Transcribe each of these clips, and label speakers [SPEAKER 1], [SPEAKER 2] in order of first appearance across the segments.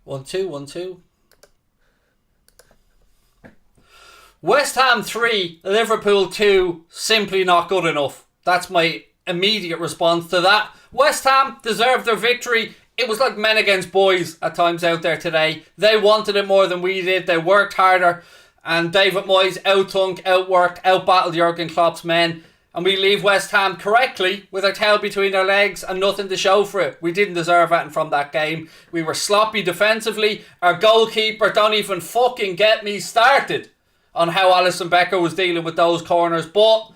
[SPEAKER 1] 1-2, 1-2. West Ham 3, Liverpool 2, simply not good enough. That's my immediate response to that. West Ham deserved their victory. It was like men against boys at times out there today. They wanted it more than we did. They worked harder. And David Moyes out-thunk, outworked, outbattled Jurgen Klopp's men. And we leave West Ham correctly with our tail between our legs and nothing to show for it. We didn't deserve anything from that game. We were sloppy defensively. Our goalkeeper, don't even fucking get me started on how Alisson Becker was dealing with those corners. But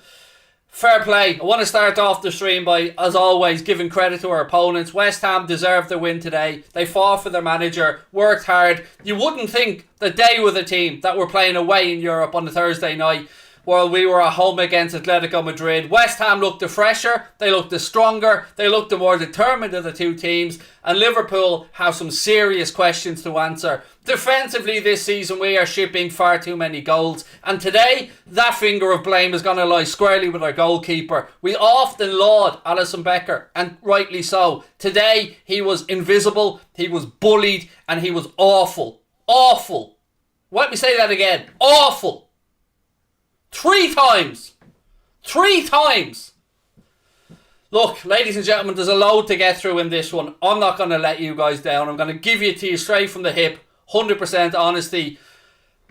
[SPEAKER 1] fair play. I want to start off the stream by, as always, giving credit to our opponents. West Ham deserved the win today. They fought for their manager, worked hard. You wouldn't think that they were the team that were playing away in Europe on the Thursday night while we were at home against Atletico Madrid. West Ham looked the fresher, they looked the stronger, they looked the more determined of the two teams, and Liverpool have some serious questions to answer. Defensively this season we are shipping far too many goals, and today that finger of blame is going to lie squarely with our goalkeeper. We often laud Alisson Becker, and rightly so. Today he was invisible, he was bullied, and he was awful. Awful. Let me say that again. Awful. 3 times. 3 times. Look, ladies and gentlemen, there's a load to get through in this one. I'm not going to let you guys down. I'm going to give it to you straight from the hip. 100% honesty.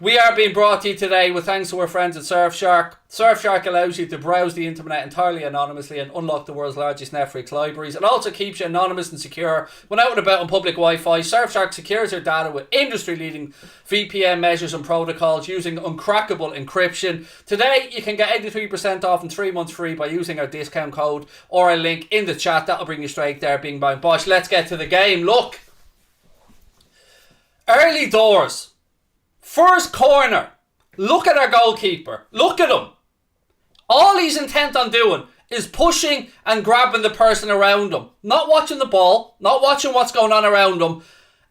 [SPEAKER 1] We are being brought to you today with thanks to our friends at Surfshark. Surfshark allows you to browse the internet entirely anonymously and unlock the world's largest Netflix libraries. It also keeps you anonymous and secure when out and about on public Wi-Fi. Surfshark secures your data with industry-leading VPN measures and protocols using uncrackable encryption. Today, you can get 83% off and 3 months free by using our discount code or a link in the chat. That'll bring you straight there, Bing Bang Bosh. Let's get to the game. Look. Early doors. First corner. Look at our goalkeeper. Look at him. All he's intent on doing is pushing and grabbing the person around him. Not watching the ball. Not watching what's going on around him.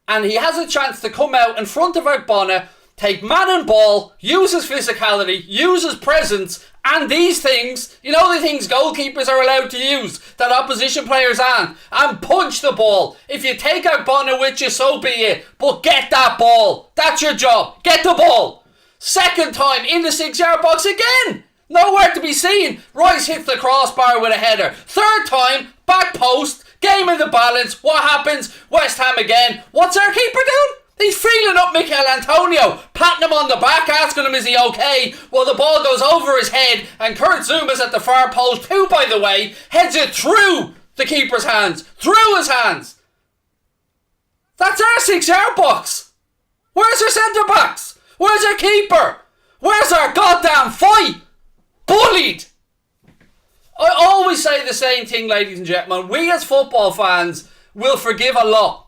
[SPEAKER 1] And he has a chance to come out in front of our bonnet, take man and ball, use his physicality, use his presence, and these things, you know the things goalkeepers are allowed to use, that opposition players aren't, and punch the ball. If you take our bonnet with you, so be it, but get that ball. That's your job. Get the ball. Second time in the 6-yard box again. Nowhere to be seen. Rice hits the crossbar with a header. Third time, back post, game in the balance. What happens? West Ham again. What's our keeper doing? He's feeling up Mikel Antonio, patting him on the back, asking him is he okay, while the ball goes over his head, and Kurt Zuma's at the far post, who, by the way, heads it through the keeper's hands. Through his hands. That's our 6-yard box. Where's our centre-backs? Where's our keeper? Where's our goddamn fight? Bullied. I always say the same thing, ladies and gentlemen. We as football fans will forgive a lot.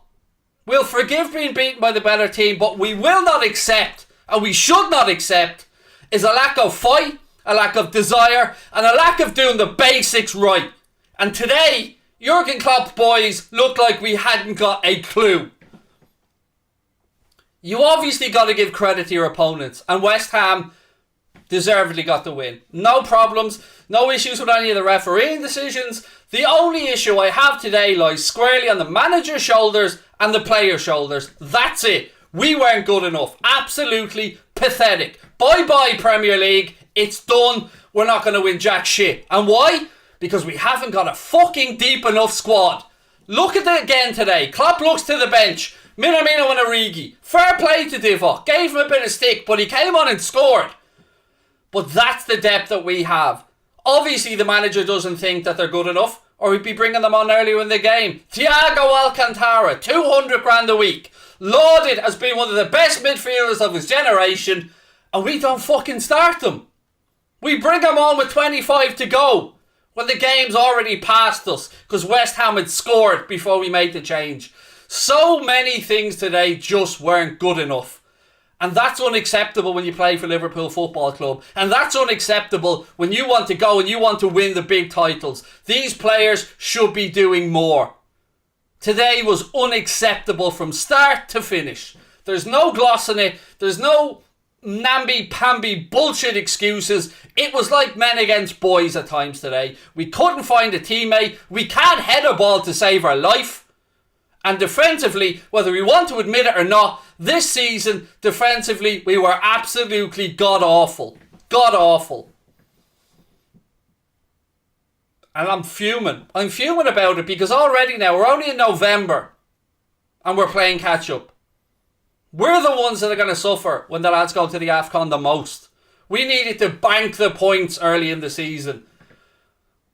[SPEAKER 1] We'll forgive being beaten by the better team, but we will not accept, and we should not accept, is a lack of fight, a lack of desire, and a lack of doing the basics right. And today, Jurgen Klopp's boys looked like we hadn't got a clue. You obviously got to give credit to your opponents, and West Ham deservedly got the win. No problems, no issues with any of the refereeing decisions. The only issue I have today lies squarely on the manager's shoulders and the players' shoulders. That's it. We weren't good enough. Absolutely pathetic. Bye-bye Premier League. It's done. We're not going to win jack shit. And why? Because we haven't got a fucking deep enough squad. Look at it again today. Klopp looks to the bench. Minamino and Origi. Fair play to Divock. Gave him a bit of stick, but he came on and scored. But that's the depth that we have. Obviously the manager doesn't think that they're good enough, or he'd be bringing them on earlier in the game. Thiago Alcantara, 200 grand a week, lauded as being one of the best midfielders of his generation, and we don't fucking start them. We bring him on with 25 to go when the game's already past us because West Ham had scored before we made the change. So many things today just weren't good enough. And that's unacceptable when you play for Liverpool Football Club. And that's unacceptable when you want to go and you want to win the big titles. These players should be doing more. Today was unacceptable from start to finish. There's no gloss in it. There's no namby-pamby bullshit excuses. It was like men against boys at times today. We couldn't find a teammate. We can't head a ball to save our life. And defensively, whether we want to admit it or not, this season, defensively, we were absolutely god-awful. God-awful. And I'm fuming. I'm fuming about it because already now, we're only in November and we're playing catch-up. We're the ones that are going to suffer when the lads go to the AFCON the most. We needed to bank the points early in the season.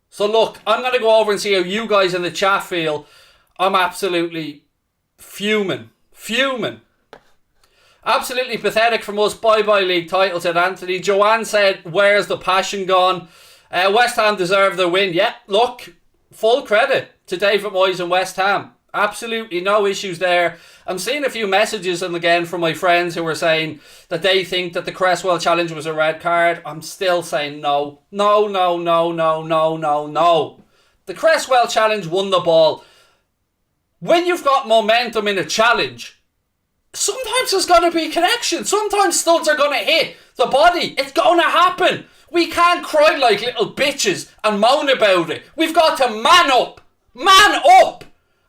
[SPEAKER 1] So look, I'm going to go over and see how you guys in the chat feel. I'm absolutely fuming. Fuming. Absolutely pathetic from us. Bye-bye league title, said Anthony. Joanne said, where's the passion gone? West Ham deserve the win. Yeah, look, full credit to David Moyes and West Ham. Absolutely no issues there. I'm seeing a few messages and again from my friends who are saying that they think that the Cresswell challenge was a red card. I'm still saying no. No, no, no, no, no, no, no. The Cresswell challenge won the ball. When you've got momentum in a challenge, sometimes there's going to be connection. Sometimes studs are going to hit the body. It's going to happen. We can't cry like little bitches and moan about it. We've got to man up. Man up.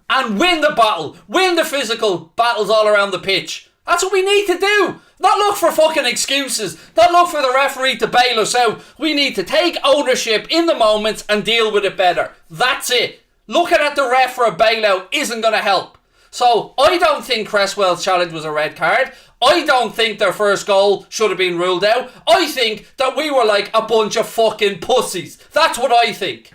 [SPEAKER 1] And win the battle. Win the physical battles all around the pitch. That's what we need to do. Not look for fucking excuses. Not look for the referee to bail us out. We need to take ownership in the moment and deal with it better. That's it. Looking at the ref for a bailout isn't going to help. So, I don't think Cresswell's challenge was a red card. I don't think their first goal should have been ruled out. I think that we were like a bunch of fucking pussies. That's what I think.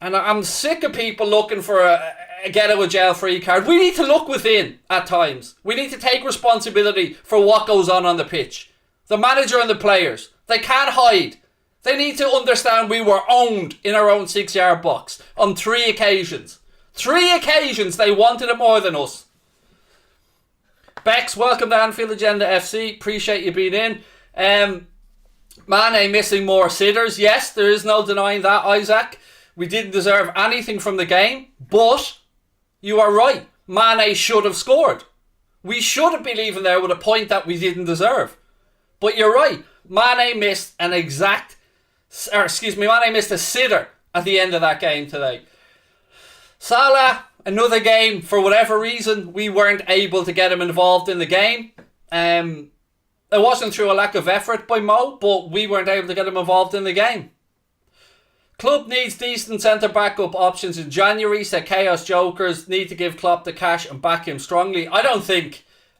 [SPEAKER 1] And I'm sick of people looking for a get out of jail free card. We need to look within at times. We need to take responsibility for what goes on the pitch. The manager and the players, they can't hide. They need to understand we were owned in our own 6-yard box on 3 occasions. 3 occasions they wanted it more than us. Bex, welcome to Anfield Agenda FC. Appreciate you being in. Mane missing more sitters. Yes, there is no denying that, Isaac. We didn't deserve anything from the game, but you are right. Mane should have scored. We shouldn't be leaving there with a point that we didn't deserve. But you're right. Mane missed Mane missed a sitter at the end of that game today. Salah, another game, for whatever reason, we weren't able to get him involved in the game. It wasn't through a lack of effort by Mo, but we weren't able to get him involved in the game. Club needs decent centre backup options in January, said Chaos Jokers. Need to give Klopp the cash and back him strongly.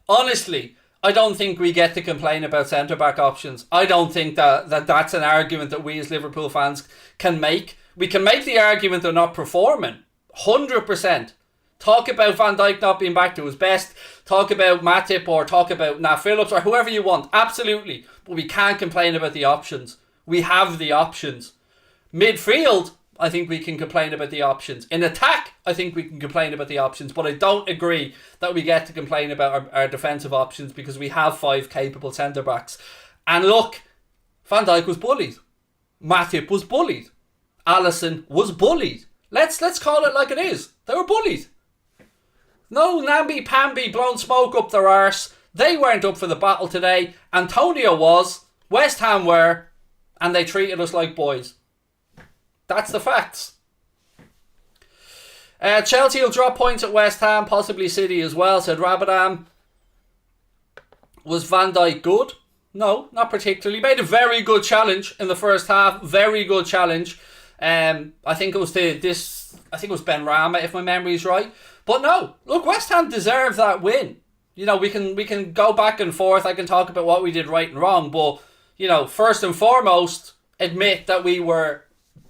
[SPEAKER 1] Honestly, I don't think we get to complain about centre back options. I don't think that's an argument that we as Liverpool fans can make. We can make the argument they're not performing. 100%. Talk about Van Dijk not being back to his best. Talk about Matip or talk about Nat Phillips or whoever you want. Absolutely. But we can't complain about the options. We have the options. Midfield, I think we can complain about the options. In attack, I think we can complain about the options. But I don't agree that we get to complain about our defensive options because we have 5 capable centre-backs. And look, Van Dijk was bullied. Matip was bullied. Alisson was bullied. Let's call it like it is. They were bullied. No namby-pamby blown smoke up their arse. They weren't up for the battle today. Antonio was. West Ham were. And they treated us like boys. That's the facts. Chelsea will drop points at West Ham, possibly City as well, said Rabadam. Was Van Dijk good? No, not particularly. Made a very good challenge in the first half. Very good challenge. I think it was Ben Rama, if my memory is right. But no, look, West Ham deserve that win. You know, we can go back and forth. I can talk about what we did right and wrong, but you know, first and foremost, admit that we were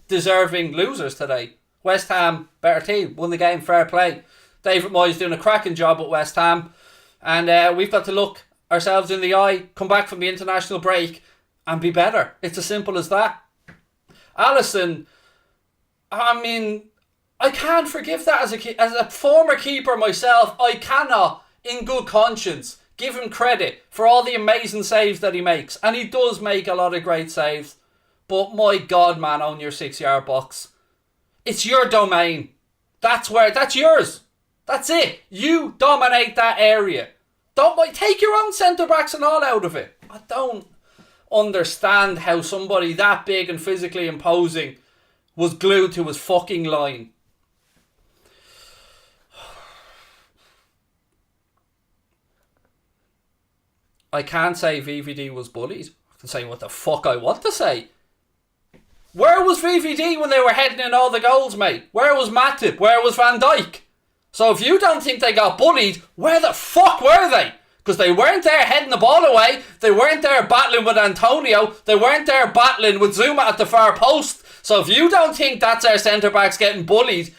[SPEAKER 1] deserving losers today. West Ham, better team, won the game, fair play. David Moyes doing a cracking job at West Ham, and we've got to look ourselves in the eye, come back from the international break, and be better. It's as simple as that. Alisson, I mean, I can't forgive that as a former keeper myself. I cannot, in good conscience, give him credit for all the amazing saves that he makes, and he does make a lot of great saves. But my God, man, on your 6-yard box. It's your domain. That's yours. That's it. You dominate that area. Take your own centre-backs and all out of it. I don't understand how somebody that big and physically imposing was glued to his fucking line. I can't say VVD was bullied. I can say what the fuck I want to say. Where was VVD when they were heading in all the goals, mate? Where was Matip? Where was Van Dijk? So if you don't think they got bullied, where the fuck were they? Because they weren't there heading the ball away. They weren't there battling with Antonio. They weren't there battling with Zuma at the far post. So if you don't think that's our centre-backs getting bullied,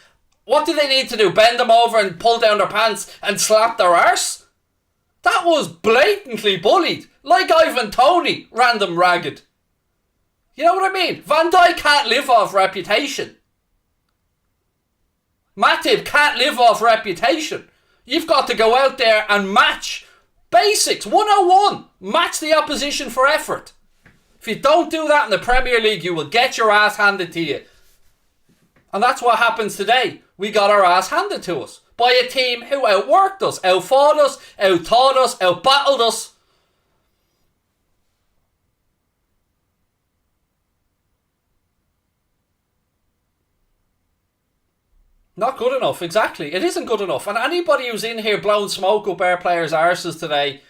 [SPEAKER 1] what do they need to do? Bend them over and pull down their pants and slap their arse? That was blatantly bullied. Like Ivan Toney ran them ragged. You know what I mean? Van Dijk can't live off reputation. Matip can't live off reputation. You've got to go out there and match basics, 101. Match the opposition for effort. If you don't do that in the Premier League, you will get your ass handed to you. And that's what happens today. We got our ass handed to us by a team who outworked us, outfought us, outtaught us, outbattled us. Not good enough, exactly. It isn't good enough. And anybody who's in here blowing smoke up our players' arses today,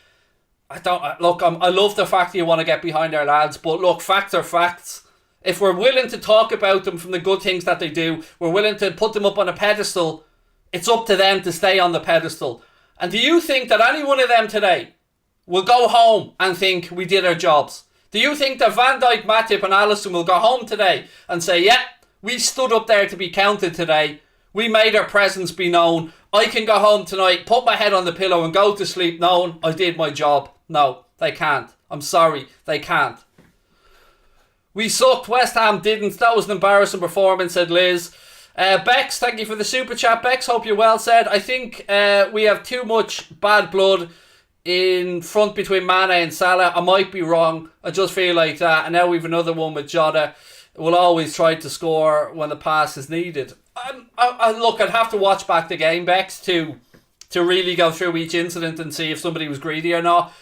[SPEAKER 1] I love the fact that you want to get behind our lads, but look, facts are facts. If we're willing to talk about them from the good things that they do, we're willing to put them up on a pedestal, it's up to them to stay on the pedestal. And do you think that any one of them today will go home and think we did our jobs? Do you think that Van Dijk, Matip and Alisson will go home today and say, yeah, we stood up there to be counted today, we made our presence be known, I can go home tonight, put my head on the pillow and go to sleep knowing I did my job? No, they can't. I'm sorry, they can't. We sucked, West Ham didn't. That was an embarrassing performance, said Liz. Bex, thank you for the super chat. Bex, hope you're well, said. I think we have too much bad blood in front between Mane and Salah. I might be wrong. I just feel like that. And now we've another one with Jota. We'll always try to score when the pass is needed. Look, I'd have to watch back the game, Bex, to really go through each incident and see if somebody was greedy or not.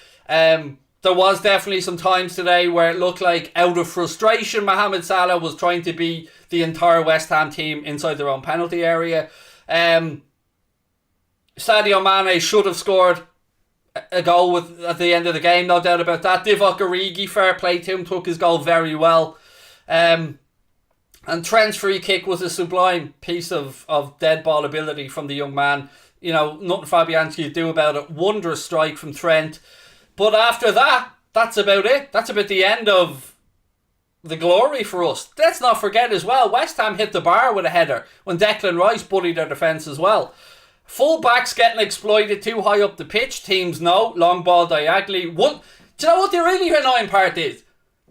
[SPEAKER 1] There was definitely some times today where it looked like out of frustration Mohamed Salah was trying to beat the entire West Ham team inside their own penalty area. Sadio Mane should have scored a goal at the end of the game, no doubt about that. Divock Origi, fair play to him, took his goal very well. And Trent's free kick was a sublime piece of dead ball ability from the young man. You know, nothing Fabianski could do about it. Wondrous strike from Trent. But after that, that's about it. That's about the end of the glory for us. Let's not forget as well, West Ham hit the bar with a header when Declan Rice bullied their defence as well. Full-backs getting exploited too high up the pitch. Teams know. Long ball diagonally. Do you know what the really annoying part is?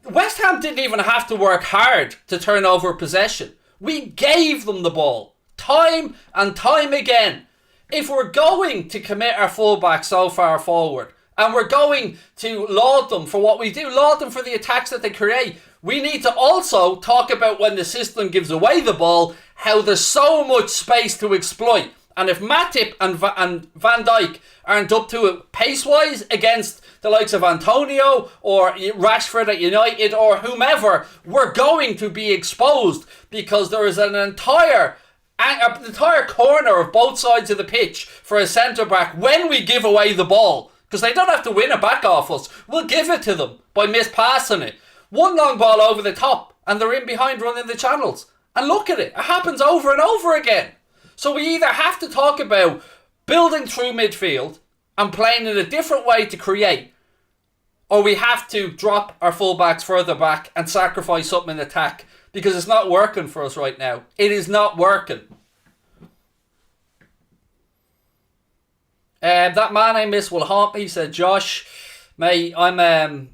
[SPEAKER 1] West Ham didn't even have to work hard to turn over possession. We gave them the ball. Time and time again. If we're going to commit our full-back so far forward, and we're going to laud them for what we do, laud them for the attacks that they create, we need to also talk about when the system gives away the ball, how there's so much space to exploit. And if Matip and Van Dijk aren't up to it pace-wise against the likes of Antonio or Rashford at United or whomever, we're going to be exposed because there is an entire corner of both sides of the pitch for a centre-back when we give away the ball. Because they don't have to win it back off us. We'll give it to them by mispassing it. One long ball over the top and they're in behind running the channels. And look at it. It happens over and over again. So we either have to talk about building through midfield and playing in a different way to create, or we have to drop our fullbacks further back and sacrifice something in attack because it's not working for us right now. It is not working. That man I miss will haunt me, said Josh. Mate, I'm how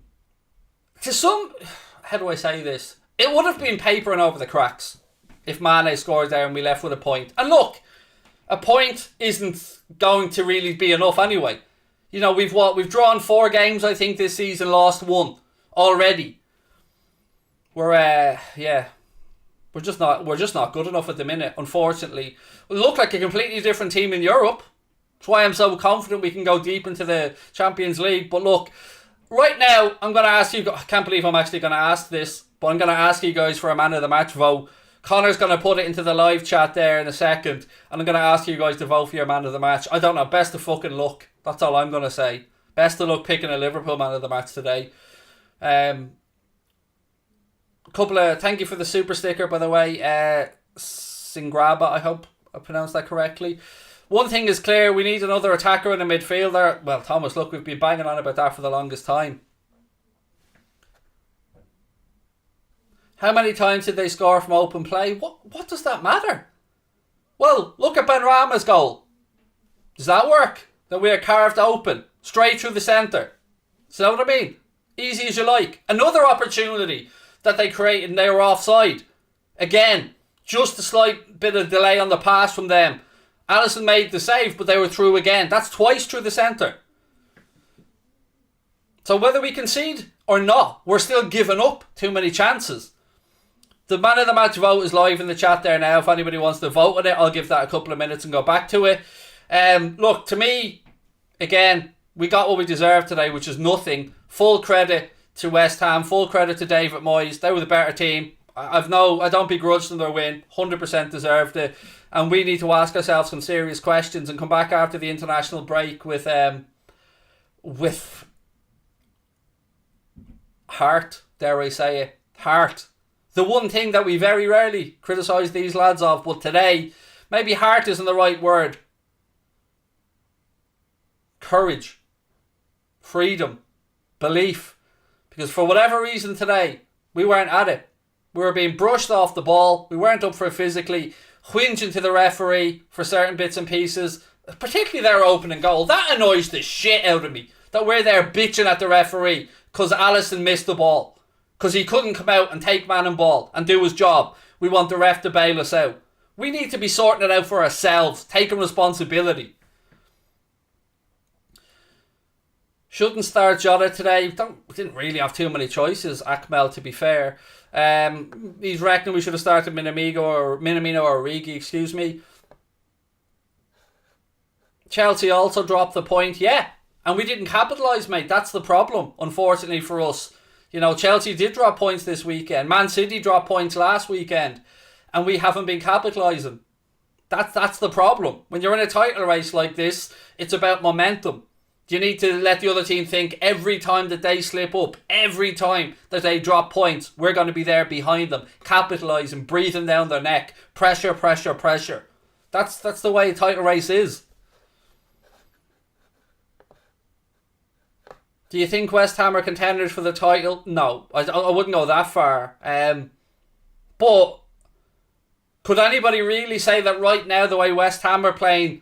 [SPEAKER 1] do I say this? It would have been papering over the cracks if Mane scored there and we left with a point. And look, a point isn't going to really be enough anyway. You know, we've drawn 4 games, I think, this season, lost 1 already. We're just not good enough at the minute, unfortunately. We look like a completely different team in Europe. That's why I'm so confident we can go deep into the Champions League. But look, right now, I'm going to ask you, I can't believe I'm actually going to ask this, but I'm going to ask you guys for a man of the match vote. Connor's going to put it into the live chat there in a second, and I'm going to ask you guys to vote for your man of the match. I don't know, best of fucking luck. That's all I'm going to say. Best of luck picking a Liverpool man of the match today. Thank you for the super sticker, by the way. Singraba, I hope I pronounced that correctly. One thing is clear, we need another attacker in the midfielder. Well, Thomas, look, we've been banging on about that for the longest time. How many times did they score from open play? What does that matter? Well, look at Benrahma's goal. Does that work? That we are carved open, straight through the centre. See what I mean? Easy as you like. Another opportunity that they created and they were offside. Again, just a slight bit of delay on the pass from them. Alisson made the save, but they were through again. That's twice through the centre. So whether we concede or not, we're still giving up too many chances. The man of the match vote is live in the chat there now. If anybody wants to vote on it, I'll give that a couple of minutes and go back to it. Look, to me, again, we got what we deserved today, which is nothing. Full credit to West Ham. Full credit to David Moyes. They were the better team. I don't begrudge them their win. 100% deserved it. And we need to ask ourselves some serious questions and come back after the international break with heart, dare I say it. Heart. The one thing that we very rarely criticise these lads of, but today, maybe heart isn't the right word. Courage. Freedom. Belief. Because for whatever reason today, we weren't at it. We were being brushed off the ball. We weren't up for it physically. Whinging to the referee for certain bits and pieces. Particularly their opening goal. That annoys the shit out of me. That we're there bitching at the referee because Alisson missed the ball. Because he couldn't come out and take man and ball and do his job. We want the ref to bail us out. We need to be sorting it out for ourselves. Taking responsibility. Shouldn't start Jota today. Didn't really have too many choices, Akmel, to be fair. He's reckoning we should have started Minamino or Origi, excuse me. Chelsea also dropped the point, yeah. And we didn't capitalise, mate. That's the problem, unfortunately for us. You know, Chelsea did drop points this weekend. Man City dropped points last weekend. And we haven't been capitalising. That's the problem. When you're in a title race like this, it's about momentum. You need to let the other team think every time that they slip up, every time that they drop points, we're going to be there behind them, capitalising, breathing down their neck. Pressure, pressure, pressure. That's the way a title race is. Do you think West Ham are contenders for the title? No, I wouldn't go that far. But could anybody really say that right now, the way West Ham are playing,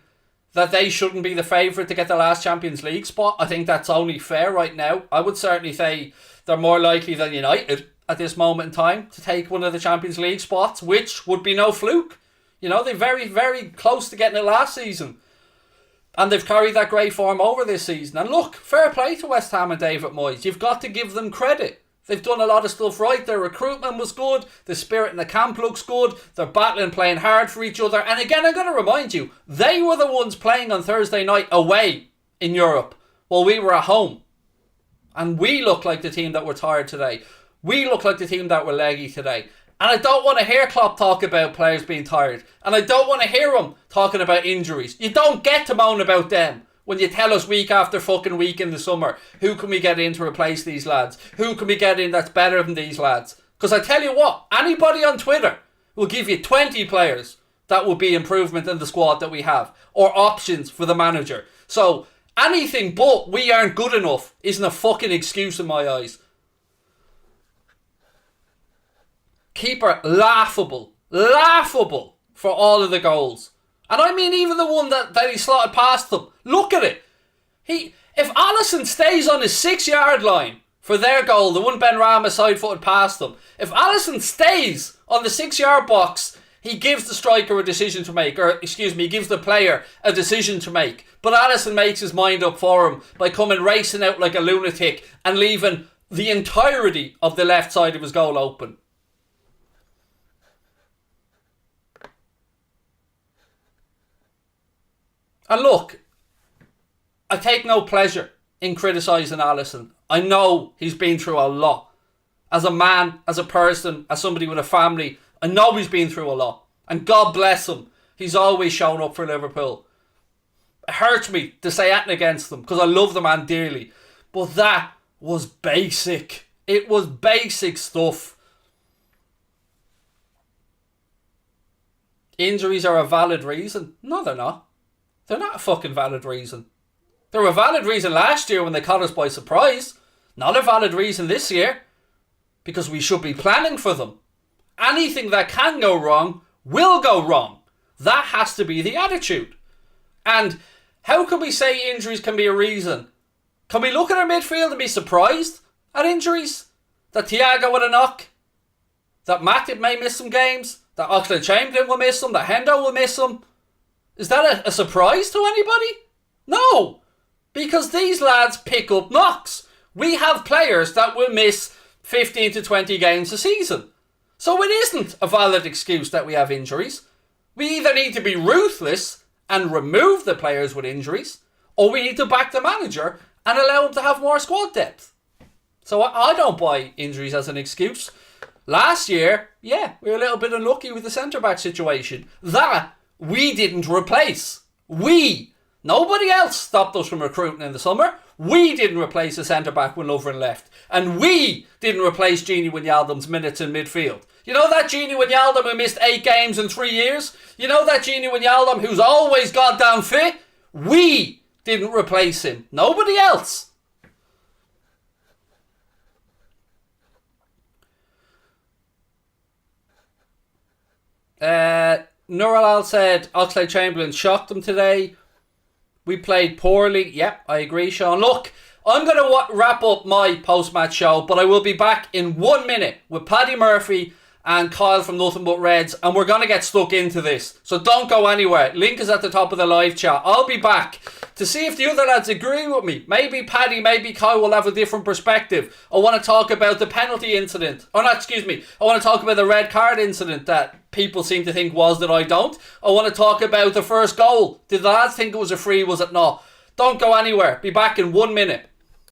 [SPEAKER 1] that they shouldn't be the favourite to get the last Champions League spot? I think that's only fair right now. I would certainly say they're more likely than United at this moment in time to take one of the Champions League spots, which would be no fluke. You know, they're very, very close to getting it last season. And they've carried that great form over this season. And look, fair play to West Ham and David Moyes. You've got to give them credit. They've done a lot of stuff right. Their recruitment was good. The spirit in the camp looks good. They're battling, playing hard for each other. And again, I'm going to remind you, they were the ones playing on Thursday night away in Europe while we were at home. And we look like the team that were tired today. We look like the team that were leggy today. And I don't want to hear Klopp talk about players being tired. And I don't want to hear him talking about injuries. You don't get to moan about them when you tell us week after fucking week in the summer, who can we get in to replace these lads? Who can we get in that's better than these lads? Because I tell you what, anybody on Twitter will give you 20 players that will be improvement in the squad that we have. Or options for the manager. So anything but we aren't good enough isn't a fucking excuse in my eyes. Keeper, laughable for all of the goals. And I mean even the one that he slotted past them. Look at it. If Alisson stays on his 6-yard line for their goal, the one Benrahma side-footed past them, if Alisson stays on the 6-yard box, he gives the striker a decision to make. Or, excuse me, he gives the player a decision to make. But Alisson makes his mind up for him by coming racing out like a lunatic and leaving the entirety of the left side of his goal open. And look, I take no pleasure in criticising Alisson. I know he's been through a lot. As a man, as a person, as somebody with a family, I know he's been through a lot. And God bless him. He's always shown up for Liverpool. It hurts me to say anything against them because I love the man dearly. But that was basic. It was basic stuff. Injuries are a valid reason. No, they're not. They're not a fucking valid reason. They were a valid reason last year when they caught us by surprise. Not a valid reason this year. Because we should be planning for them. Anything that can go wrong will go wrong. That has to be the attitude. And how can we say injuries can be a reason? Can we look at our midfield and be surprised at injuries? That Thiago with a knock? That Matip may miss some games? That Oxlade-Chamberlain will miss them? That Hendo will miss them? Is that a surprise to anybody? No. Because these lads pick up knocks. We have players that will miss 15 to 20 games a season. So it isn't a valid excuse that we have injuries. We either need to be ruthless and remove the players with injuries, or we need to back the manager and allow him to have more squad depth. So I don't buy injuries as an excuse. Last year, yeah, we were a little bit unlucky with the centre-back situation. That we didn't replace. Nobody else stopped us from recruiting in the summer. We didn't replace a centre-back when Lovren left. And we didn't replace Gini Wijnaldum's minutes in midfield. You know that Gini Wijnaldum who missed 8 games in 3 years? You know that Gini Wijnaldum who's always goddamn fit? We didn't replace him. Nobody else. Nuralal said Oxlade-Chamberlain shocked him today. We played poorly. Yep, I agree, Sean. Look, I'm going to wrap up my post-match show, but I will be back in 1 minute with Paddy Murphy and Kyle from Nothing But Reds, and we're going to get stuck into this. So don't go anywhere. Link is at the top of the live chat. I'll be back to see if the other lads agree with me. Maybe Paddy, maybe Kyle will have a different perspective. I want to talk about the penalty incident. I want to talk about the red card incident that people seem to think was that I don't. I want to talk about the first goal. Did the lads think it was a free? Was it not? Don't go anywhere. Be back in 1 minute.